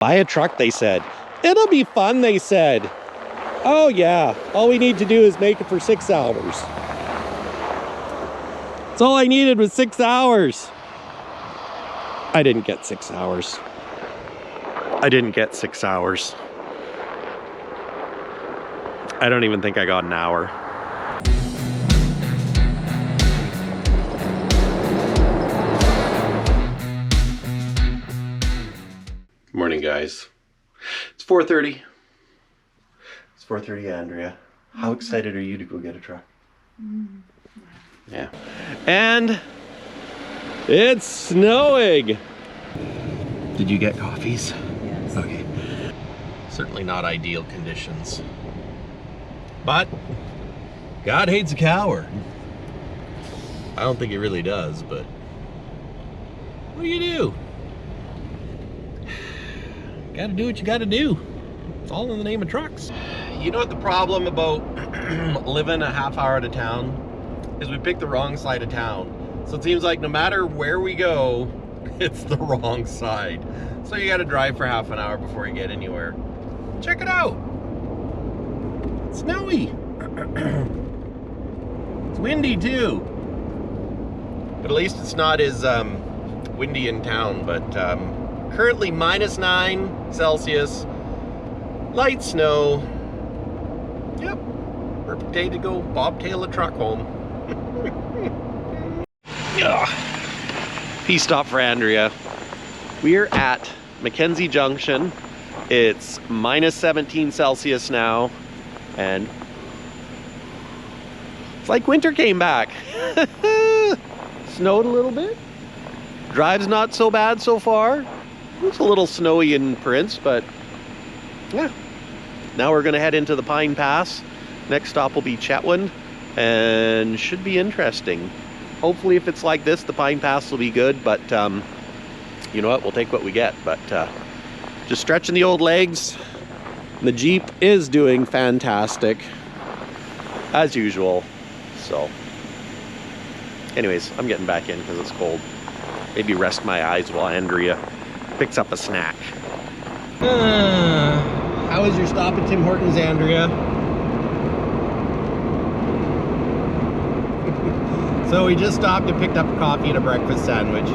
Buy a truck, they said. It'll be fun, they said. Oh yeah, all we need to do is make it for 6 hours. That's all I needed was 6 hours. I didn't get 6 hours. I didn't get 6 hours. I don't even think I got an hour. Morning, guys. It's 4:30. It's 4:30, Andrea. How excited are you to go get a truck? Yeah. And it's snowing. Did you get coffees? Yes. Okay. Certainly not ideal conditions. But God hates a coward. I don't think he really does, but what do you do? Gotta do what you gotta do. It's all in the name of trucks. You know what the problem about living a half hour out of town is? We picked the wrong side of town. So it seems like no matter where we go, it's the wrong side. So you gotta drive for half an hour before you get anywhere. Check it out. It's snowy. It's windy too. But at least it's not as windy in town, but currently -9 Celsius, light snow. Yep, perfect day to go bobtail a truck home. Peace stop for Andrea. We're at Mackenzie Junction. It's -17 Celsius now, and it's like winter came back. Snowed a little bit. Drive's not so bad so far. It's a little snowy in Prince, but yeah. Now we're gonna head into the Pine Pass. Next stop will be Chetwynd, and should be interesting. Hopefully if it's like this, the Pine Pass will be good, but you know what, we'll take what we get. But just stretching the old legs. The Jeep is doing fantastic, as usual. So anyways, I'm getting back in because it's cold. Maybe rest my eyes while Andrea picks up a snack. How was your stop at Tim Hortons, Andrea? So we just stopped and picked up a coffee and a breakfast sandwich.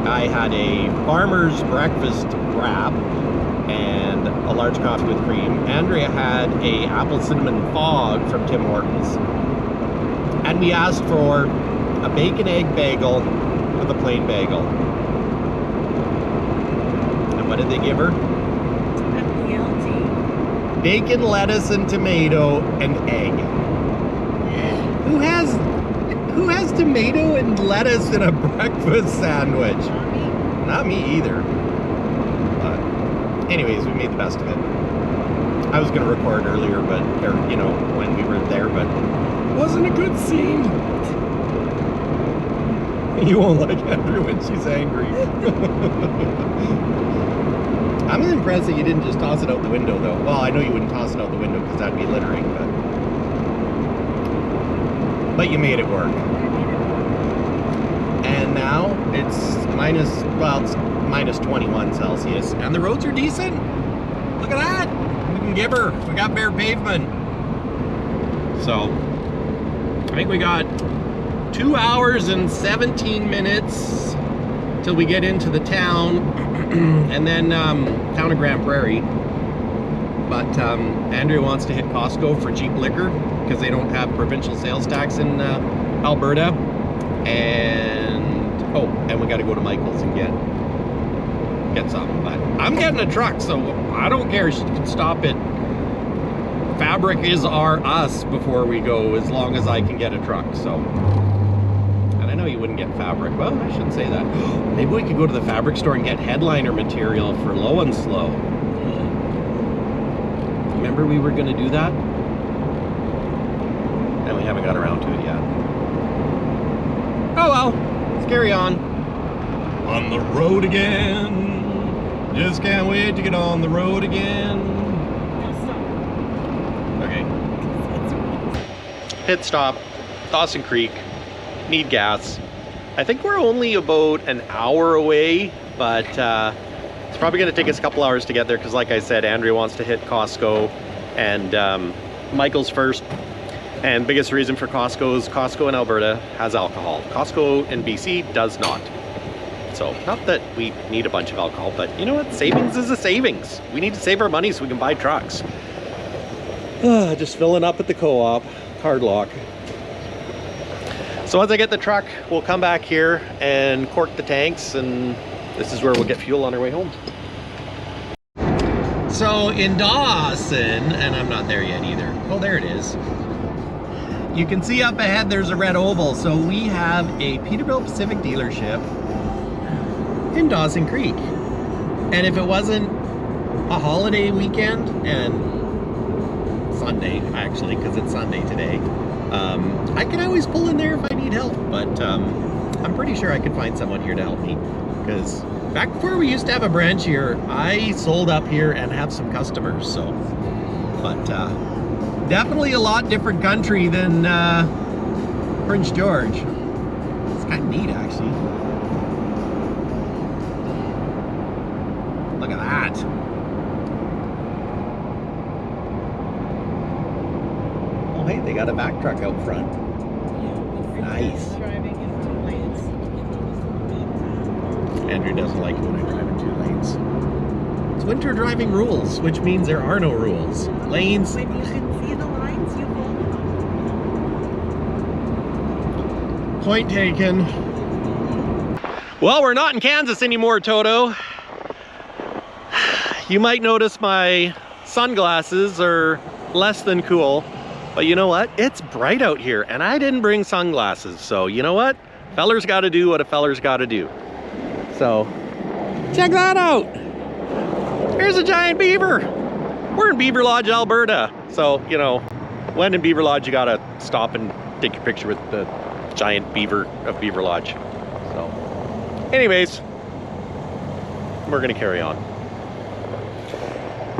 I had a farmer's breakfast wrap and a large coffee with cream. Andrea had a apple cinnamon fog from Tim Hortons. And we asked for a bacon egg bagel with a plain bagel. And what did they give her? Guilty. Bacon, lettuce, and tomato and egg. Who has tomato and lettuce in a breakfast sandwich? Not me. Not me either. But anyways, we made the best of it. I was gonna record earlier, but you know, when we were there, but it wasn't a good scene. You won't like Andrew when she's angry. I'm impressed that you didn't just toss it out the window, though. Well, I know you wouldn't toss it out the window because that'd be littering, but you made it work. And now it's -21 Celsius, and the roads are decent. Look at that. We can give her. We got bare pavement. So I think we got 2 hours and 17 minutes till we get into the town, and then town of Grand Prairie. But Andrea wants to hit Costco for cheap liquor because they don't have provincial sales tax in Alberta. And we got to go to Michael's and get something. But I'm getting a truck, so I don't care. She can stop it. Fabric is our us before we go, as long as I can get a truck. So. I know you wouldn't get fabric. Well, I shouldn't say that. Maybe we could go to the fabric store and get headliner material for Low and Slow. Remember we were going to do that? And we haven't got around to it yet. Oh well, let's carry on. On the road again. Just can't wait to get on the road again. Okay. Pit stop, Dawson Creek. Need gas. I think we're only about an hour away, but it's probably going to take us a couple hours to get there because, like I said, Andrea wants to hit Costco and Michael's first. And biggest reason for Costco is Costco in Alberta has alcohol. Costco in BC does not. So, not that we need a bunch of alcohol, but you know what? Savings is a savings. We need to save our money so we can buy trucks. Just filling up at the co-op, card lock. So once I get the truck, we'll come back here and cork the tanks, and this is where we'll get fuel on our way home. So in Dawson, and I'm not there yet either. Oh, there it is. You can see up ahead there's a red oval. So we have a Peterbilt Pacific dealership in Dawson Creek. And if it wasn't a holiday weekend, and Sunday actually, because it's Sunday today, I can always pull in there if I need help, but I'm pretty sure I can find someone here to help me, because back before we used to have a branch here, I sold up here and have some customers. So, but definitely a lot different country than Prince George. It's kind of neat, actually. Look at that. Oh, hey, they got a back truck out front. Nice. Andrew doesn't like it when I drive in 2 lanes. It's winter driving rules, which means there are no rules. Lanes. When you can see the lines, you hold them. Point taken. Well, we're not in Kansas anymore, Toto. You might notice my sunglasses are less than cool, but you know what? It's bright out here, and I didn't bring sunglasses, so you know what? Feller's got to do what a feller's got to do. So, check that out. There's a giant beaver. We're in Beaver Lodge, Alberta. So, you know, when in Beaver Lodge, you gotta stop and take your picture with the giant beaver of Beaver Lodge. So, anyways, we're gonna carry on.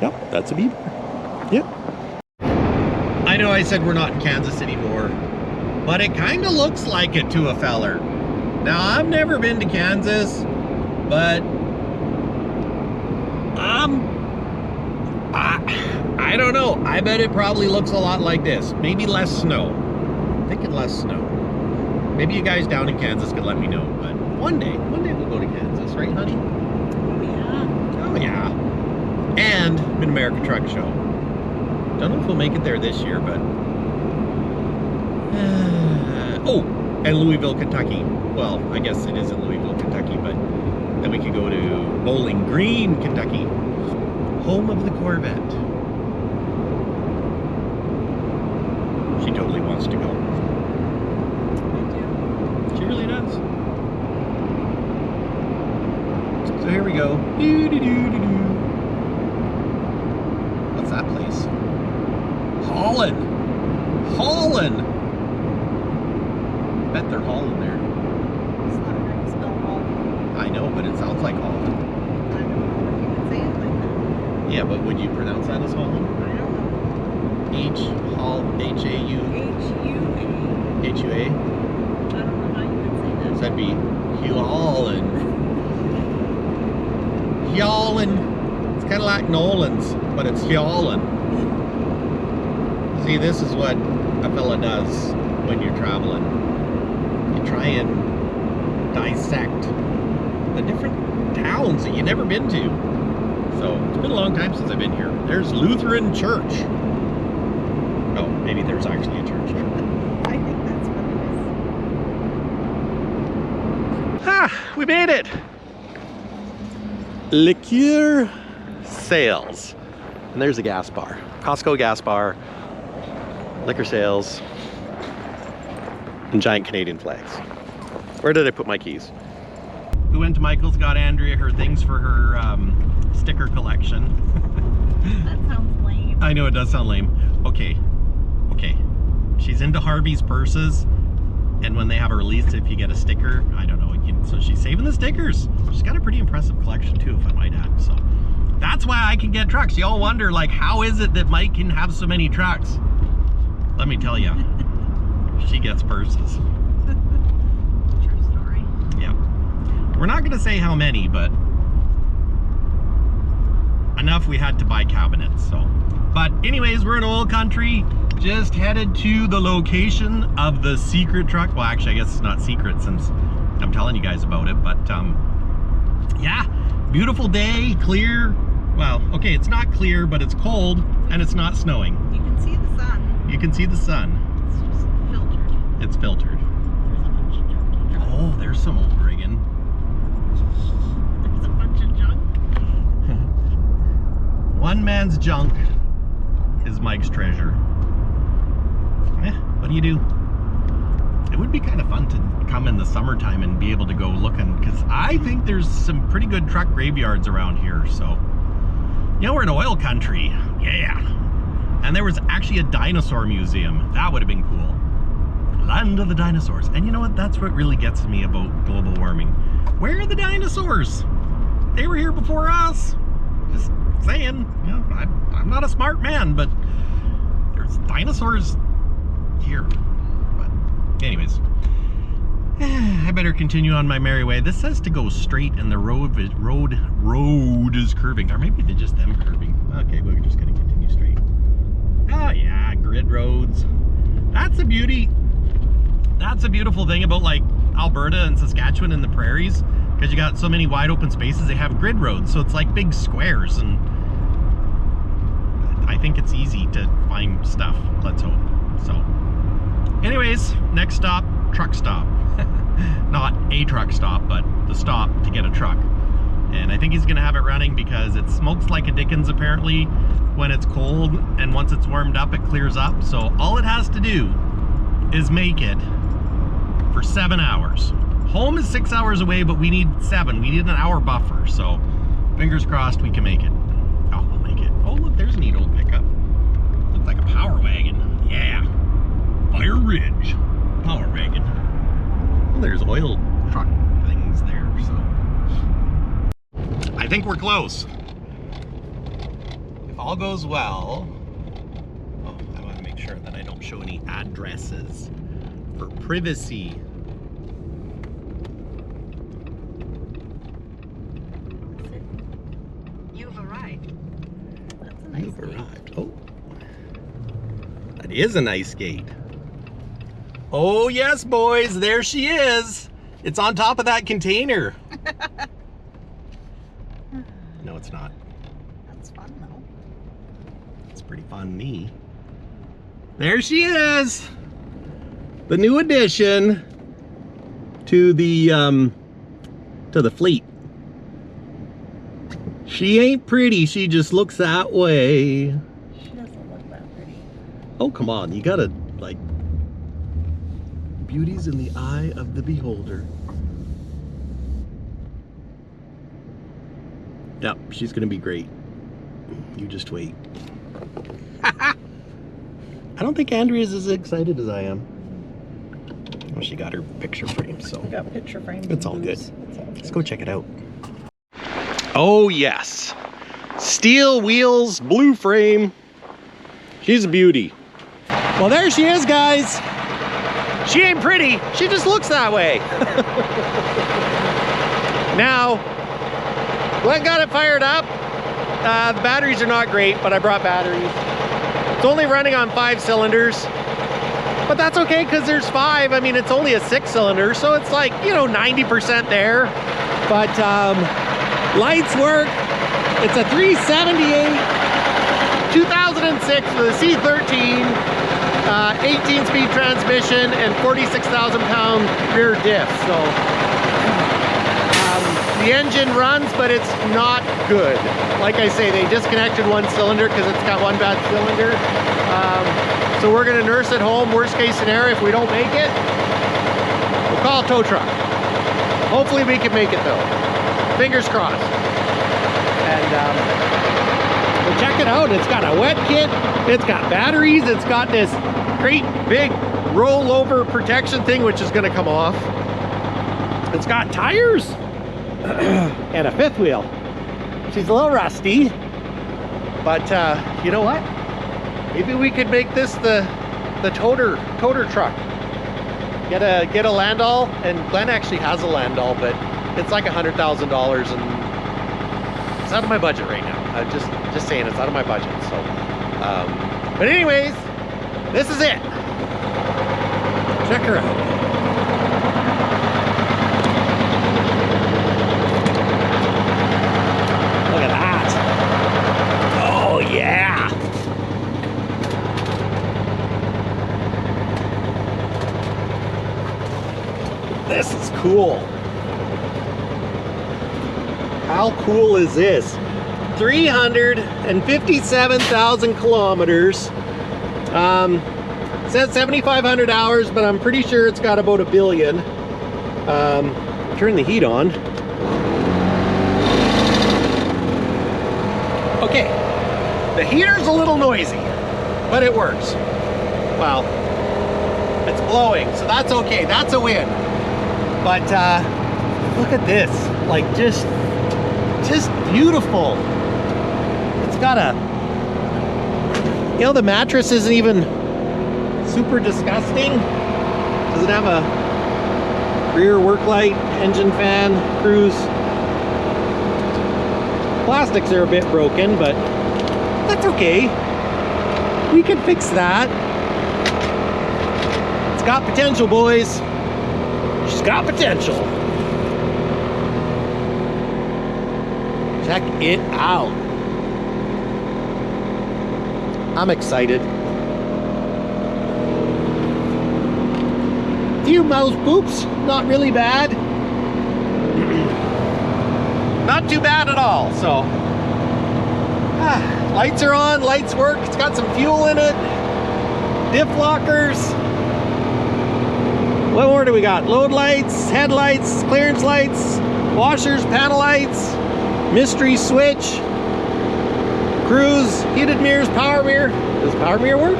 Yep, that's a beaver. Yep. I know I said we're not in Kansas anymore, but it kind of looks like it to a feller. Now, I've never been to Kansas, but I don't know. I bet it probably looks a lot like this. Maybe less snow. I'm thinking less snow. Maybe you guys down in Kansas could let me know. But one day we'll go to Kansas, right, honey? Yeah. Oh yeah. And Mid-America Truck Show. Don't know if we'll make it there this year, but oh, and Louisville, Kentucky. Well, I guess it is in Louisville, Kentucky, but then we could go to Bowling Green, Kentucky, home of the Corvette. She totally wants to go. I do. She really does. So here we go. Doo-doo-doo-doo-doo. What's that place? Holland. Holland. I bet they're hauling there. It's not how you spell Holland. I know, but it sounds like Holland. I don't know if you would say it like that. Yeah, but would you pronounce that as Holland? I don't know. H-A-U? H-U-A. H-U-A? I don't know how you would say that. So that'd be Holland. Holland. It's kind of like Nolan's, but it's Holland. See, this is what a fella does when you're traveling. You try and dissect the different towns that you've never been to. So it's been a long time since I've been here. There's Lutheran Church. Oh, maybe there's actually a church. I think that's what it is. Ah, we made it. Liqueur sales. And there's a gas bar. Costco gas bar. Liquor sales. And giant Canadian flags. Where did I put my keys? We went to Michael's, got Andrea her things for her sticker collection. That sounds lame. I know it does sound lame. Okay. She's into Harvey's purses, and when they have a release, if you get a sticker, I don't know, so she's saving the stickers. She's got a pretty impressive collection too, if I might add. So that's why I can get trucks. Y'all wonder, like, how is it that Mike can have so many trucks? Let me tell you, she gets purses. True story. Yeah. We're not gonna say how many, but enough we had to buy cabinets. So, but anyways, we're in oil country. Just headed to the location of the secret truck. Well, actually, I guess it's not secret since I'm telling you guys about it, but yeah, beautiful day, clear. Well, okay, it's not clear, but it's cold and it's not snowing. You can see the sun. You can see the sun. It's just filtered. It's filtered. There's a bunch of junk. Oh, there's some old rigging. There's a bunch of junk. One man's junk is Mike's treasure. What do you do? It would be kind of fun to come in the summertime and be able to go looking, because I think there's some pretty good truck graveyards around here. So, you know, we're in oil country. Yeah. And there was actually a dinosaur museum. That would have been cool. Land of the dinosaurs. And you know what? That's what really gets to me about global warming. Where are the dinosaurs? They were here before us. Just saying. You know, I'm not a smart man, but there's dinosaurs here. But anyways, I better continue on my merry way. This says to go straight and the road is curving, or maybe they're just them curving. Okay, we're just gonna continue straight. Oh yeah, grid roads. That's a beauty. That's a beautiful thing about like Alberta and Saskatchewan and the prairies, because you got so many wide open spaces. They have grid roads, so it's like big squares, and I think it's easy to find stuff. Let's hope. So anyways, next stop, truck stop. Not a truck stop, but the stop to get a truck. And I think he's gonna have it running because it smokes like a Dickens apparently when it's cold, and once it's warmed up, it clears up. So all it has to do is make it for 7 hours. Home is 6 hours away, but we need 7. We need an hour buffer. So fingers crossed we can make it. Oh, we'll make it. Oh, look, there's a neat old pickup. Looks like a power wagon. Yeah. Fire Ridge power wagon. Well, there's oil truck things there, so I think we're close. If all goes well. Oh, I want to make sure that I don't show any addresses for privacy. You've arrived. That's a nice You've gate. arrived. Oh, that is a nice gate. Oh yes, boys, there she is. It's on top of that container. No, it's not. That's fun though. It's pretty funny. There she is. The new addition to the fleet. She ain't pretty, she just looks that way. She doesn't look that pretty. Oh, come on, you gotta, like, beauty's in the eye of the beholder. Yep, she's gonna be great. You just wait. I don't think Andrea's as excited as I am. Well, she got her picture frame, so We got picture frames. it's all and good. booze. It's all Let's go check it out. Oh yes, steel wheels, blue frame. She's a beauty. Well, there she is, guys. She ain't pretty, she just looks that way. Now, Glenn got it fired up. The batteries are not great, but I brought batteries. It's only running on 5 cylinders, but that's okay because there's 5. I mean, it's only a 6-cylinder, so it's like, you know, 90% there. But lights work. It's a 378 2006 with a C13, 18-speed transmission and 46,000 pound rear diff. So the engine runs, but it's not good. Like I say, they disconnected one cylinder because it's got one bad cylinder. So we're gonna nurse it home. Worst case scenario, if we don't make it, we'll call a tow truck. Hopefully we can make it though. Fingers crossed. And we'll check it out. It's got a wet kit, it's got batteries, it's got this great big rollover protection thing which is gonna come off. It's got tires and a 5th wheel. She's a little rusty, but you know what? Maybe we could make this the toter truck. Get a Landau, and Glenn actually has a Landau, but it's like $100,000, and It's out of my budget right now. I'm just saying it's out of my budget. So, but anyways, this is it. Check her out. Look at that. Oh yeah. This is cool. How cool is this? 357,000 kilometers. It says 7,500 hours, but I'm pretty sure it's got about 1 billion. Turn the heat on. Okay, the heater's a little noisy, but it works. Well, it's blowing, so that's okay. That's a win. But look at this, like just beautiful. It's got a, you know, the mattress isn't even super disgusting. Does it have a rear work light, engine fan, cruise? Plastics are a bit broken, but that's okay. We can fix that. It's got potential, boys. She's got potential. Check it out. I'm excited. Few mouse boops, not really bad. Not too bad at all. So, lights are on, lights work. It's got some fuel in it. Diff lockers. What more do we got? Load lights, headlights, clearance lights, washers, panel lights, mystery switch, cruise, heated mirrors, power mirror. Does the power mirror work?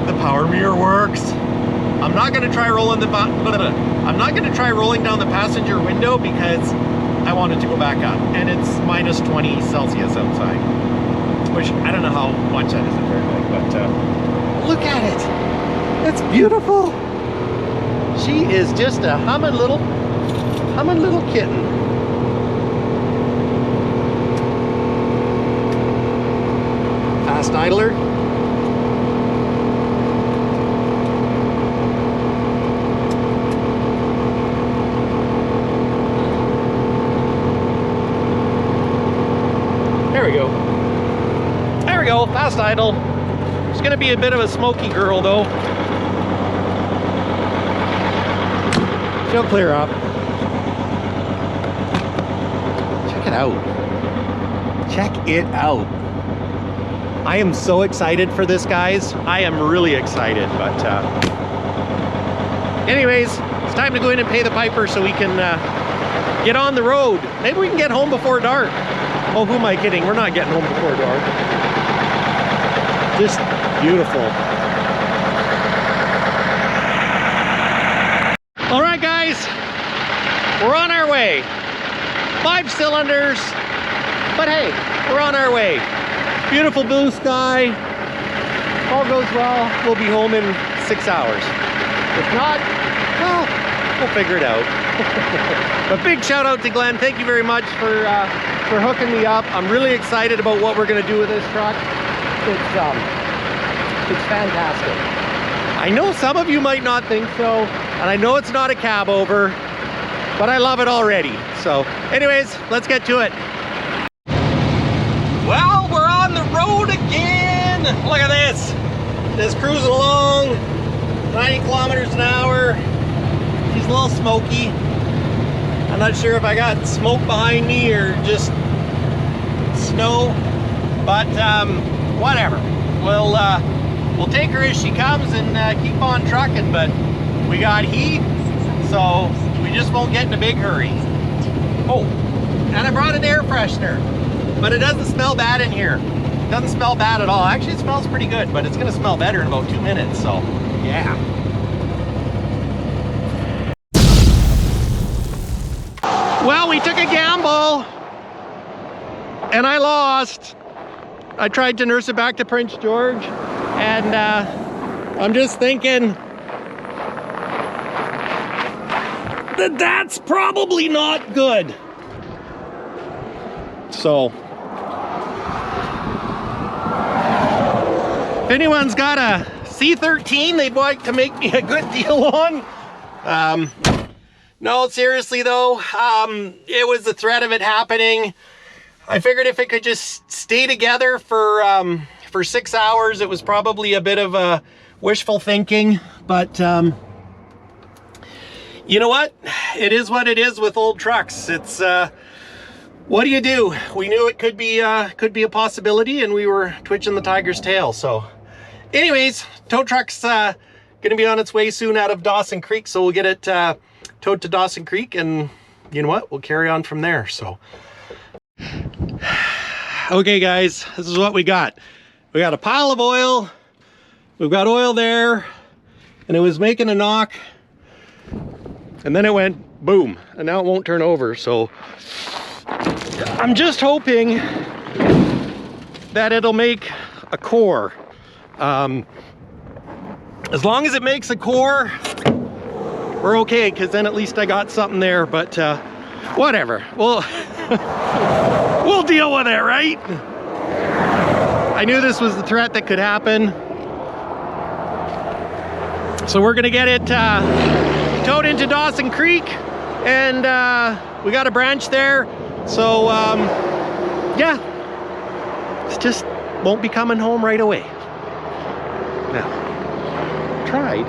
The power mirror works. I'm not going to try rolling down the passenger window because I want it to go back up, and it's minus 20 Celsius outside, which I don't know how much that is in Fahrenheit, but look at it. It's beautiful. She is just a humming little kitten. Fast idler. There we go. There we go, fast idle. It's gonna be a bit of a smoky girl though. She'll clear up. Check it out. Check it out. I am so excited for this, guys. I am really excited, but anyways, it's time to go in and pay the piper so we can get on the road. Maybe we can get home before dark. Oh, who am I kidding? We're not getting home before dark. Just beautiful. All right, guys, we're on our way. 5 cylinders, but hey, we're on our way. Beautiful blue sky. All goes well, we'll be home in 6 hours. If not, well, we'll figure it out. But big shout out to Glenn. Thank you very much for hooking me up. I'm really excited about what we're gonna do with this truck. It's fantastic. I know some of you might not think so, and I know it's not a cab over, but I love it already. So anyways, let's get to it. Well, we're on the road again. Look at this. Just cruising along, 90 kilometers an hour. She's a little smoky. I'm not sure if I got smoke behind me or just snow, but whatever. We'll take her as she comes and keep on trucking, but we got heat, so we just won't get in a big hurry. Oh, and I brought an air freshener, but it doesn't smell bad in here. It doesn't smell bad at all. Actually, it smells pretty good, but it's gonna smell better in about 2 minutes, so yeah. Well, we took a gamble, and I lost. I tried to nurse it back to Prince George, and I'm just thinking, that's probably not good. So, if anyone's got a C13 they'd like to make me a good deal on, no, seriously though, it was the threat of it happening. I figured if it could just stay together for 6 hours, it was probably a bit of a wishful thinking, but you know what? It is what it is with old trucks. It's what do you do? We knew it could be a possibility, and we were twitching the tiger's tail. So, anyways, tow truck's gonna be on its way soon out of Dawson Creek, so we'll get it towed to Dawson Creek, and you know what? We'll carry on from there. So, okay, guys, this is what we got. We got a pile of oil. We've got oil there, and it was making a knock, and then it went boom, and now it won't turn over. So I'm just hoping that it'll make a core. As long as it makes a core, we're okay, because then at least I got something there. But whatever, we'll deal with it, right? I knew this was the threat that could happen. So we're gonna get it towed into Dawson Creek, and we got a branch there. So yeah, it just won't be coming home right away. Now, tried.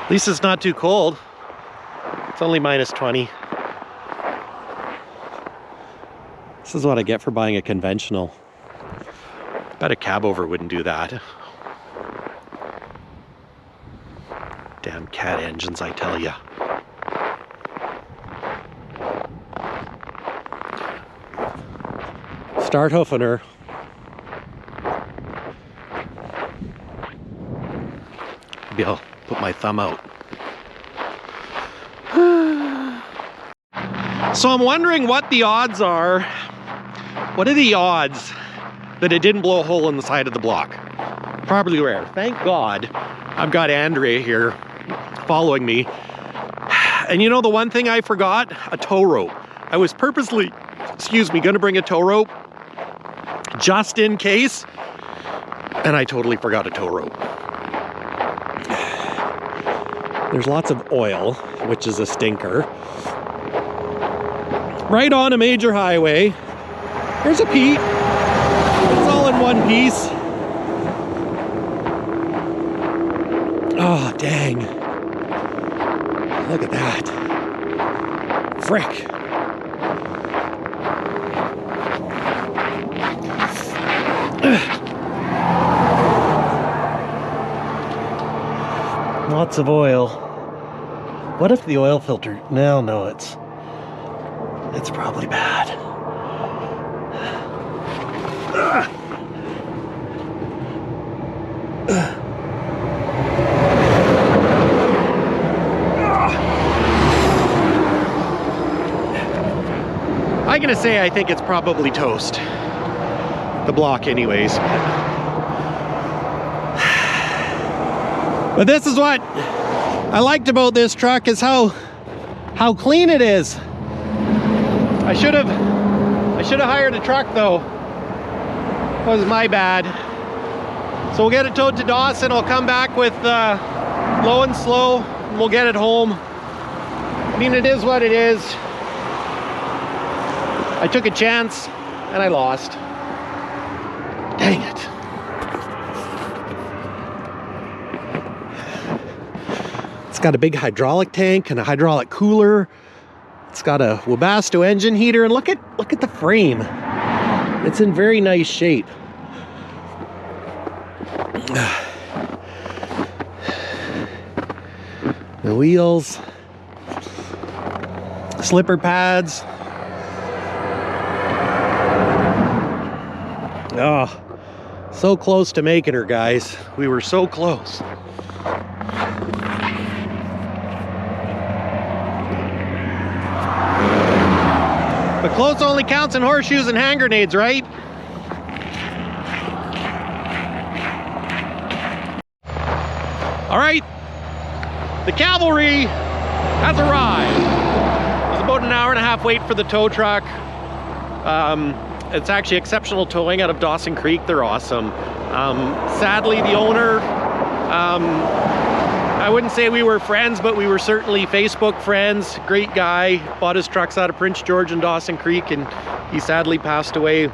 At least it's not too cold. It's only -20. This is what I get for buying a conventional. Bet a cab over wouldn't do that. Damn cat engines, I tell ya. Start hoofing her. Maybe I'll put my thumb out. So I'm wondering what the odds are. What are the odds that it didn't blow a hole in the side of the block? Probably rare. Thank God I've got Andrea here following me. And you know the one thing I forgot? A tow rope. I was purposely, gonna bring a tow rope just in case, and I totally forgot a tow rope. There's lots of oil, which is a stinker. Right on a major highway. There's a Pete. It's all in one piece. Oh, dang. Look at that. Frick. Lots of oil. What if the oil filter? No, it's probably bad. I'm gonna say I think it's probably toast. The block anyways. But this is what I liked about this truck, is how clean it is. I should have hired a truck though. That was my bad. So we'll get it towed to Dawson. I'll come back with low and slow, and we'll get it home. I mean, it is what it is. I took a chance and I lost. Dang it. It's got a big hydraulic tank and a hydraulic cooler. It's got a Webasto engine heater, and look at the frame. It's in very nice shape. The wheels, slipper pads. Oh, so close to making her, guys. We were so close. But close only counts in horseshoes and hand grenades, right? All right, the cavalry has arrived. It was about an hour and a half wait for the tow truck. It's actually exceptional towing out of Dawson Creek. They're awesome. Sadly, the owner, I wouldn't say we were friends, but we were certainly Facebook friends. Great guy, bought his trucks out of Prince George and Dawson Creek, and he sadly passed away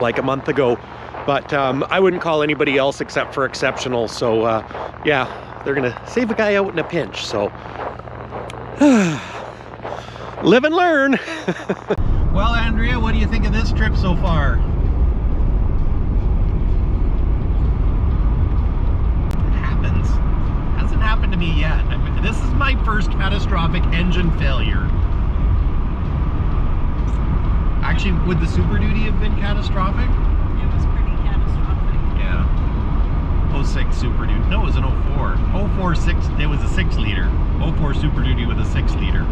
like a month ago. But I wouldn't call anybody else except for exceptional. So yeah, they're gonna save a guy out in a pinch. So live and learn. Well, Andrea, what do you think of this trip so far? It happens. Hasn't happened to me yet. This is my first catastrophic engine failure. Actually, would the Super Duty have been catastrophic? It was pretty catastrophic. Yeah. 06 Super Duty. No, it was an 04. 04 6. It was a 6 liter. 04 Super Duty with a 6 liter.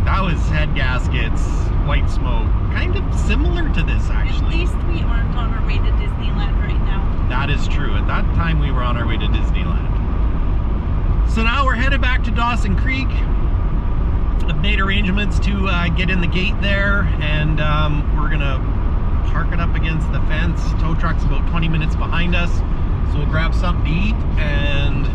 That was head gaskets, white smoke. Kind of similar to this, actually. At least we aren't on our way to Disneyland right now. That is true. At that time, we were on our way to Disneyland. So now we're headed back to Dawson Creek. I've made arrangements to get in the gate there, and we're gonna park it up against the fence. Tow truck's about 20 minutes behind us, so we'll grab something to eat and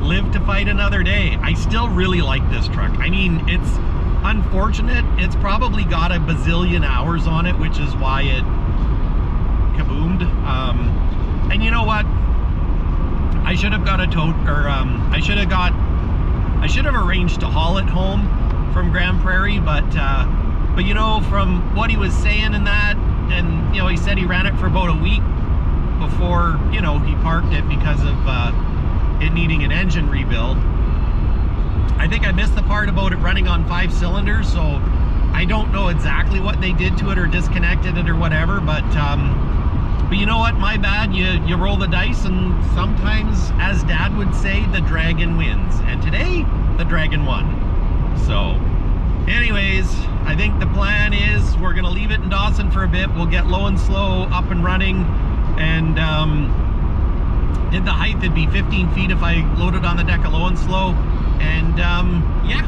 live to fight another day. I still really like this truck. I mean, it's unfortunate. It's probably got a bazillion hours on it, which is why it kaboomed. And you know what? I should have got a tow, or I should have arranged to haul it home from Grand Prairie, but you know, from what he was saying and that, and you know, he said he ran it for about a week before, you know, he parked it because of it needing an engine rebuild. I think I missed the part about it running on 5 cylinders, so I don't know exactly what they did to it or disconnected it or whatever, but you know what, my bad. You roll the dice, and sometimes, as Dad would say, the dragon wins, and today the dragon won. So anyways, I think the plan is we're gonna leave it in Dawson for a bit. We'll get Low and Slow up and running, and in the height it'd be 15 feet if I loaded on the deck of Low and Slow, and yeah,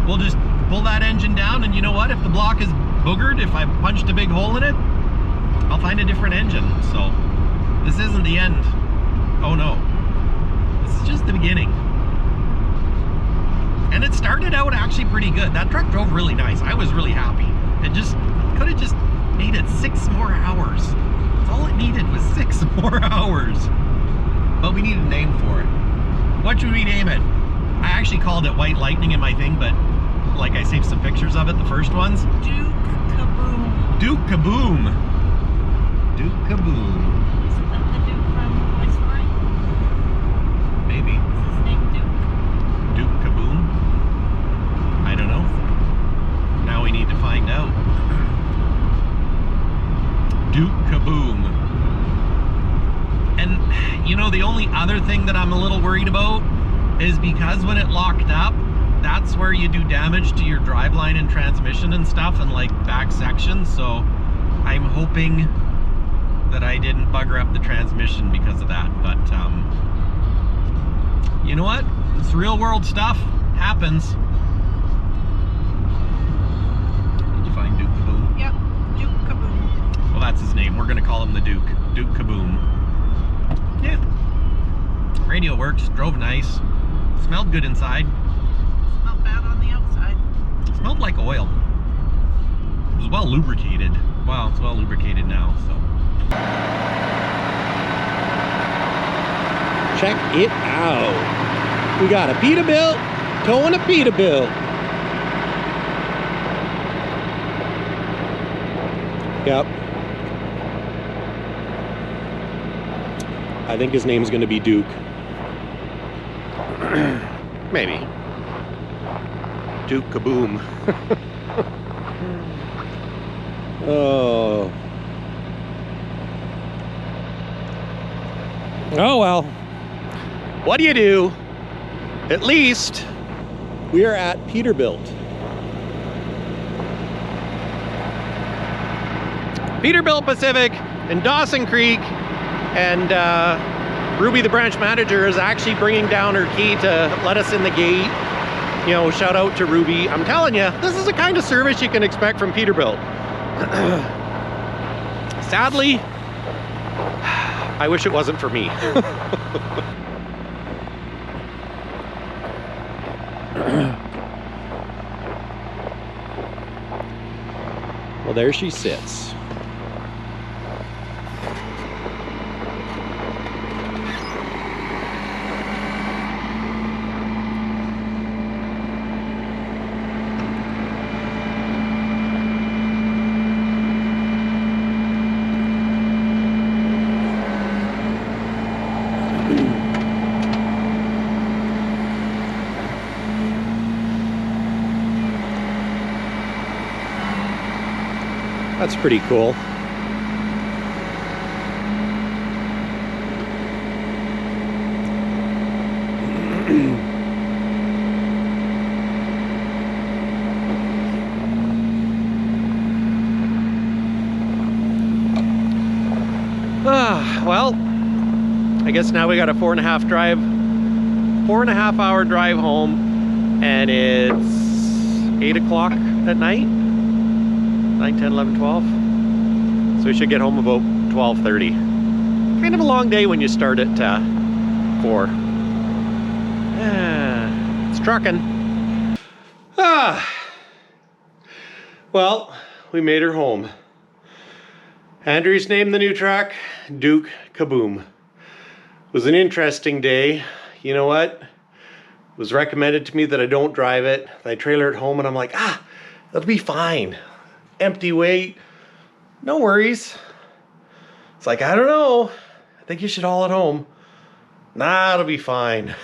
we'll just pull that engine down, and you know what, if the block is boogered, if I punched a big hole in it, I'll find a different engine. So this isn't the end. Oh no, this is just the beginning. And it started out actually pretty good. That truck drove really nice. I was really happy. It just could have just made it 6 more hours. That's all it needed was 6 more hours. But we need a name for it. What should we name it? I actually called it White Lightning in my thing, but like I saved some pictures of it, the first ones. Duke Kaboom. Duke Kaboom. Duke Kaboom. Isn't that the Duke from Toy Story? Maybe. Is his name Duke? Duke Kaboom? I don't know. Now we need to find out. Duke Kaboom. And you know, the only other thing that I'm a little worried about is because when it locked up, that's where you do damage to your driveline and transmission and stuff, and like back sections. So I'm hoping that I didn't bugger up the transmission because of that. But you know what? It's real world stuff. Happens. Did you find Duke Kaboom? Yep, Duke Kaboom. Well, that's his name. We're gonna call him the Duke. Duke Kaboom. Yeah. Radio works. Drove nice. Smelled good inside. Smelled bad on the outside. Smelled like oil. It was well lubricated. Well, it's well lubricated now, so. Check it out. We got a Peterbilt towing a Peterbilt. Yep. I think his name's gonna be Duke. Maybe. Duke Kaboom. Oh. Oh well. What do you do? At least we are at Peterbilt. Peterbilt Pacific in Dawson Creek, and Ruby, the branch manager, is actually bringing down her key to let us in the gate. You know, shout out to Ruby. I'm telling you, this is the kind of service you can expect from Peterbilt. Sadly, I wish it wasn't for me. Well, there she sits. That's pretty cool. Well, I guess now we got a 4.5 hour drive home, and it's 8 o'clock at night. 9, 10, 11, 12. So we should get home about 12:30. Kind of a long day when you start at 4. It's trucking. Well, we made her home. Andrew's named the new truck Duke Kaboom. It was an interesting day. You know what? It was recommended to me that I don't drive it. I trailer it home, and I'm like, that'll be fine. Empty weight, no worries. It's like, I don't know, I think you should haul it home. Nah, it'll be fine.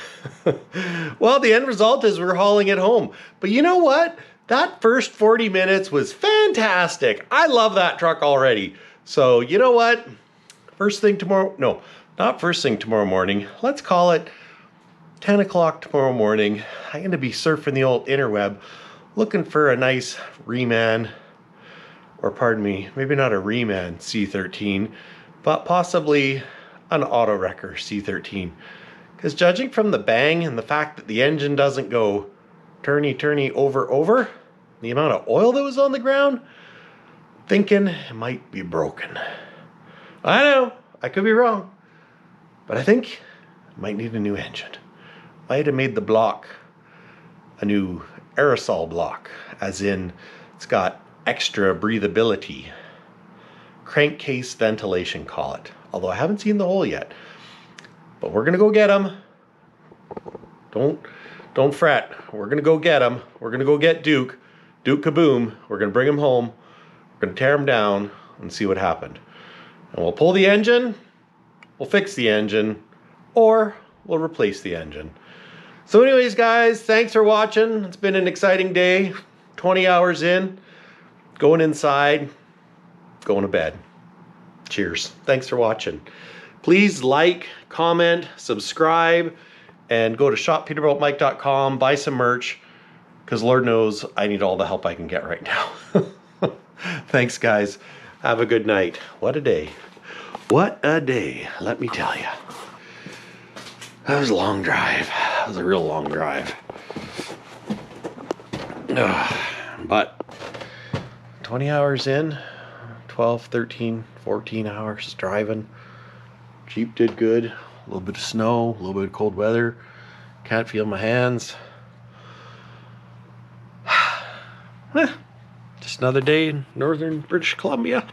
Well, the end result is we're hauling it home. But you know what? That first 40 minutes was fantastic. I love that truck already. So you know what? First thing tomorrow, no, not first thing tomorrow morning. Let's call it 10 o'clock tomorrow morning. I'm gonna be surfing the old interweb, looking for a nice Reman, or pardon me, maybe not a Reman C13, but possibly an auto wrecker C13. Because judging from the bang and the fact that the engine doesn't go turny, over, the amount of oil that was on the ground, thinking it might be broken. I know, I could be wrong, but I think it might need a new engine. I had made the block a new aerosol block, as in it's got extra breathability. Crankcase ventilation, call it. Although I haven't seen the hole yet. But we're gonna go get them. Don't fret. We're gonna go get them. We're gonna go get Duke Kaboom. We're gonna bring him home. We're gonna tear him down and see what happened. And we'll pull the engine, we'll fix the engine, or we'll replace the engine. So anyways, guys, thanks for watching. It's been an exciting day. 20 hours in. Going inside, going to bed. Cheers. Thanks for watching. Please like, comment, subscribe, and go to shoppeterbiltmike.com, buy some merch, because Lord knows I need all the help I can get right now. Thanks, guys. Have a good night. What a day. What a day, let me tell you. That was a long drive. That was a real long drive. But 20 hours in, 12, 13, 14 hours driving. Jeep did good. A little bit of snow, a little bit of cold weather. Can't feel my hands. Just another day in northern British Columbia.